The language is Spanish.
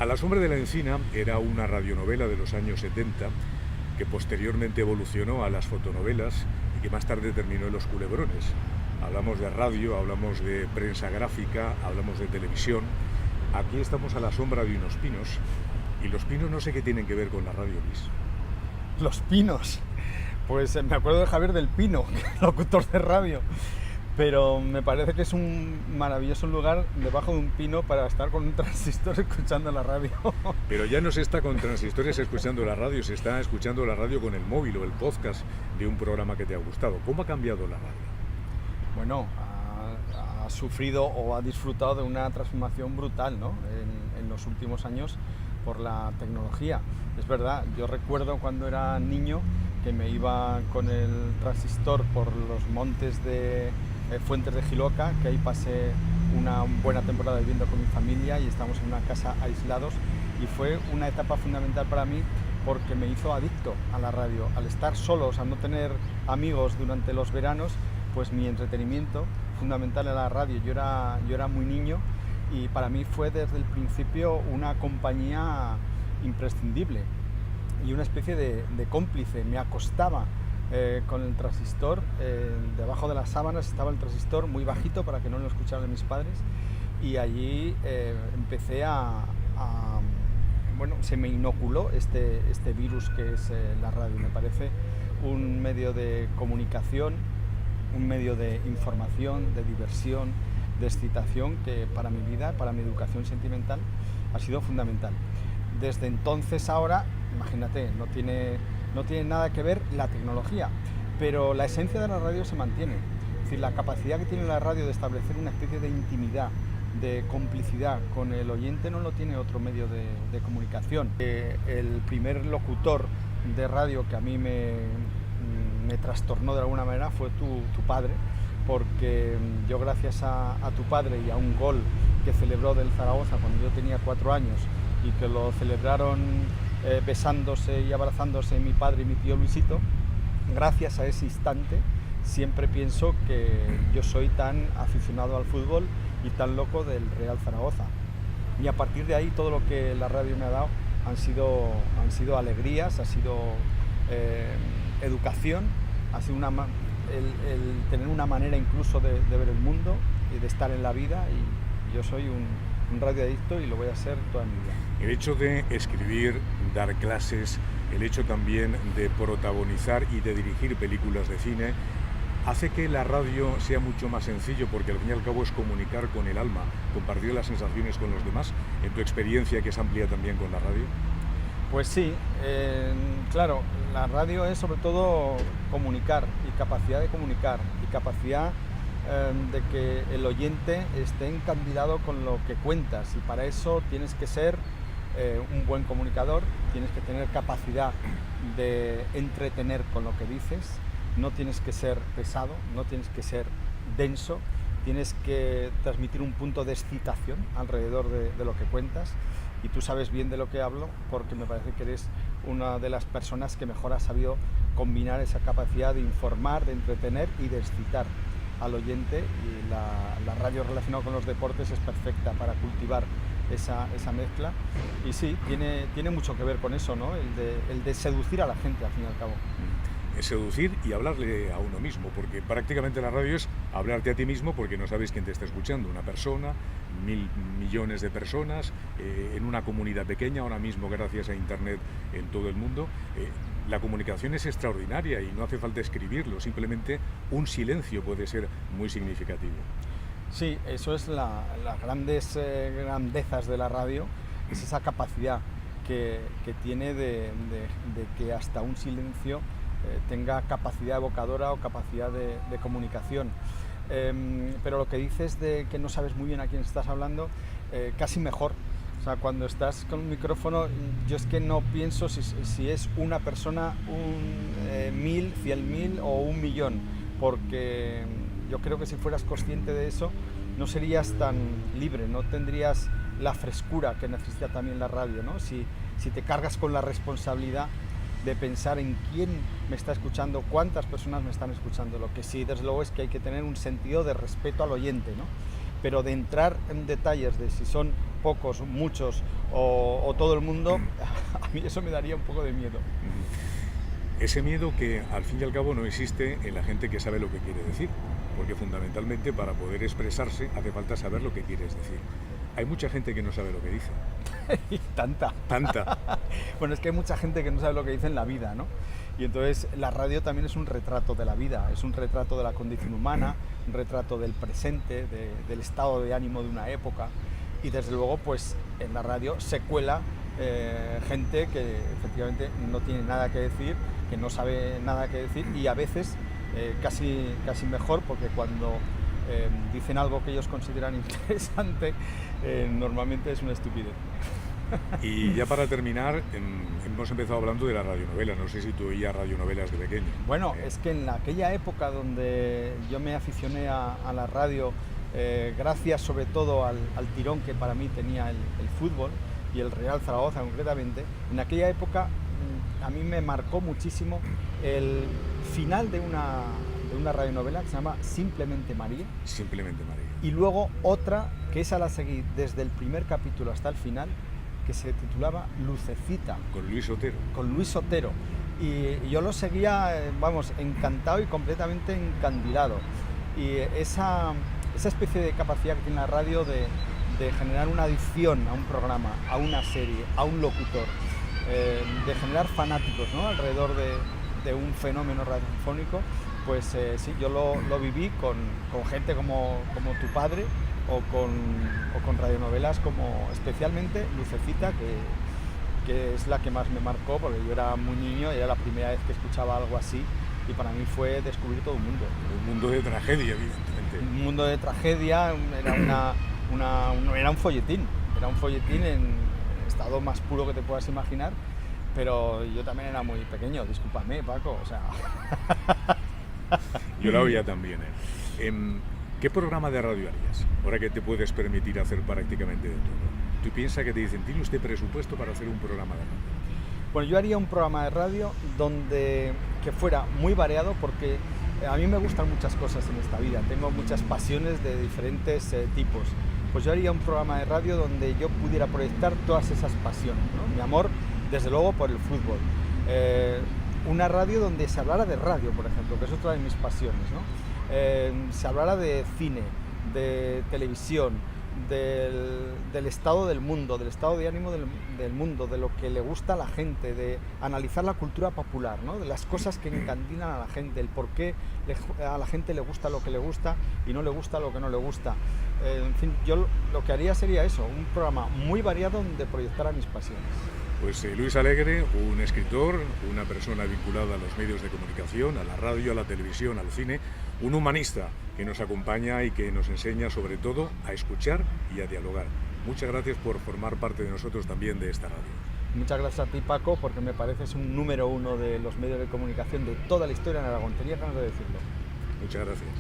A la sombra de la encina era una radionovela de los años 70 que posteriormente evolucionó a las fotonovelas y que más tarde terminó en Los Culebrones. Hablamos de radio, hablamos de prensa gráfica, hablamos de televisión. Aquí estamos a la sombra de unos pinos y los pinos no sé qué tienen que ver con la radio, Luis. Los pinos. Pues me acuerdo de Javier del Pino, locutor de radio. Pero me parece que es un maravilloso lugar debajo de un pino para estar con un transistor escuchando la radio. Pero ya no se está con transistores escuchando la radio, se está escuchando la radio con el móvil o el podcast de un programa que te ha gustado. ¿Cómo ha cambiado la radio? Bueno, ha sufrido o ha disfrutado de una transformación brutal, ¿no? en los últimos años por la tecnología. Es verdad, yo recuerdo cuando era niño que me iba con el transistor por los montes de Fuentes de Jiloca, que ahí pasé una buena temporada viviendo con mi familia y estábamos en una casa aislados, y fue una etapa fundamental para mí porque me hizo adicto a la radio. Al estar solos, al no tener amigos durante los veranos, pues mi entretenimiento fundamental era la radio. Yo era muy niño y para mí fue desde el principio una compañía imprescindible y una especie de cómplice. Me acostaba con el transistor, debajo de las sábanas estaba el transistor muy bajito para que no lo escucharan mis padres, y allí empecé bueno, se me inoculó este virus que es la radio. Me parece un medio de comunicación, un medio de información, de diversión, de excitación, que para mi vida, para mi educación sentimental, ha sido fundamental. Desde entonces ahora, imagínate, no tiene nada que ver la tecnología, pero la esencia de la radio se mantiene. Es decir, la capacidad que tiene la radio de establecer una especie de intimidad, de complicidad con el oyente, no lo tiene otro medio de comunicación. El primer locutor de radio que a mí me trastornó de alguna manera fue tu padre, porque yo, gracias a tu padre y a un gol que celebró del Zaragoza cuando yo tenía 4 años y que lo celebraron besándose y abrazándose mi padre y mi tío Luisito, gracias a ese instante siempre pienso que yo soy tan aficionado al fútbol y tan loco del Real Zaragoza. Y a partir de ahí todo lo que la radio me ha dado han sido alegrías, ha sido educación, ha sido el tener una manera incluso de ver el mundo y de estar en la vida, y yo soy un radioadicto y lo voy a ser toda mi vida. El hecho de escribir, dar clases, el hecho también de protagonizar y de dirigir películas de cine, hace que la radio sea mucho más sencillo, porque al fin y al cabo es comunicar con el alma, compartir las sensaciones con los demás. En tu experiencia, que es amplia también con la radio. Pues sí, claro, la radio es sobre todo comunicar, y capacidad de comunicar, y capacidad de que el oyente esté encandilado con lo que cuentas, y para eso tienes que ser un buen comunicador, tienes que tener capacidad de entretener con lo que dices, no tienes que ser pesado, no tienes que ser denso, tienes que transmitir un punto de excitación alrededor de lo que cuentas, y tú sabes bien de lo que hablo porque me parece que eres una de las personas que mejor ha sabido combinar esa capacidad de informar, de entretener y de excitar al oyente, y la radio relacionada con los deportes es perfecta para cultivar esa mezcla, y sí, tiene mucho que ver con eso, ¿no? El de seducir a la gente, al fin y al cabo. Seducir y hablarle a uno mismo, porque prácticamente la radio es hablarte a ti mismo, porque no sabes quién te está escuchando, una persona, 1.000 millones de personas, en una comunidad pequeña, ahora mismo gracias a internet en todo el mundo. La comunicación es extraordinaria y no hace falta escribirlo, simplemente un silencio puede ser muy significativo. Sí, eso es las grandes grandezas de la radio, es esa capacidad que tiene de que hasta un silencio tenga capacidad evocadora o capacidad de comunicación. Pero lo que dices de que no sabes muy bien a quién estás hablando, casi mejor. O sea, cuando estás con un micrófono, yo es que no pienso si es una persona, 1.000, 100.000 o 1.000.000, porque yo creo que si fueras consciente de eso, no serías tan libre, no tendrías la frescura que necesita también la radio, ¿no? Si te cargas con la responsabilidad de pensar en quién me está escuchando, cuántas personas me están escuchando. Lo que sí, desde luego, es que hay que tener un sentido de respeto al oyente, ¿no? Pero de entrar en detalles de si son pocos, muchos o todo el mundo, a mí eso me daría un poco de miedo. Ese miedo que al fin y al cabo no existe en la gente que sabe lo que quiere decir, porque fundamentalmente para poder expresarse hace falta saber lo que quieres decir. Hay mucha gente que no sabe lo que dice. Tanta. Bueno, es que hay mucha gente que no sabe lo que dice en la vida, ¿no? Y entonces la radio también es un retrato de la vida, es un retrato de la condición humana, un retrato del presente, del estado de ánimo de una época. Y desde luego, pues en la radio se cuela gente que efectivamente no tiene nada que decir, que no sabe nada que decir, y a veces casi mejor, porque cuando dicen algo que ellos consideran interesante, normalmente es una estupidez. Y ya para terminar, hemos empezado hablando de la radionovela. No sé si tú oías radionovelas de pequeño. Bueno, es que en aquella época donde yo me aficioné a la radio, gracias sobre todo al tirón que para mí tenía el fútbol y el Real Zaragoza concretamente, en aquella época a mí me marcó muchísimo el final de una radionovela que se llama Simplemente María. Simplemente María. Y luego otra, que esa la seguí desde el primer capítulo hasta el final, que se titulaba Lucecita. Con Luis Otero. Con Luis Otero. Y yo lo seguía, vamos, encantado y completamente encandilado. Y esa especie de capacidad que tiene la radio de generar una adicción a un programa, a una serie, a un locutor, de generar fanáticos, ¿no?, alrededor de un fenómeno radiofónico, pues sí, yo lo viví con gente como tu padre, o con radionovelas como especialmente Lucecita, que es la que más me marcó, porque yo era muy niño y era la primera vez que escuchaba algo así, y para mí fue descubrir todo un mundo. Un mundo de tragedia, evidentemente. Un mundo de tragedia, era un folletín en el estado más puro que te puedas imaginar, pero yo también era muy pequeño, discúlpame, Paco, o sea... Yo la oía también, ¿Qué programa de radio harías? Ahora que te puedes permitir hacer prácticamente de todo. ¿Tú piensas que te dicen, tiene usted presupuesto para hacer un programa de radio? Bueno, yo haría un programa de radio que fuera muy variado, porque a mí me gustan muchas cosas en esta vida, tengo muchas pasiones de diferentes tipos. Pues yo haría un programa de radio donde yo pudiera proyectar todas esas pasiones, ¿no? Mi amor, desde luego, por el fútbol. Una radio donde se hablara de radio, por ejemplo, que es otra de mis pasiones, ¿no? Se hablara de cine, de televisión, del estado del mundo, del estado de ánimo del mundo, de lo que le gusta a la gente, de analizar la cultura popular, ¿no?, de las cosas que encandilan a la gente, el por qué a la gente le gusta lo que le gusta y no le gusta lo que no le gusta. En fin, yo lo que haría sería eso, un programa muy variado donde proyectara mis pasiones. Pues Luis Alegre, un escritor, una persona vinculada a los medios de comunicación, a la radio, a la televisión, al cine, un humanista que nos acompaña y que nos enseña sobre todo a escuchar y a dialogar. Muchas gracias por formar parte de nosotros también de esta radio. Muchas gracias a ti, Paco, porque me pareces un número uno de los medios de comunicación de toda la historia en Aragón. Tenía ganas de decirlo. Muchas gracias.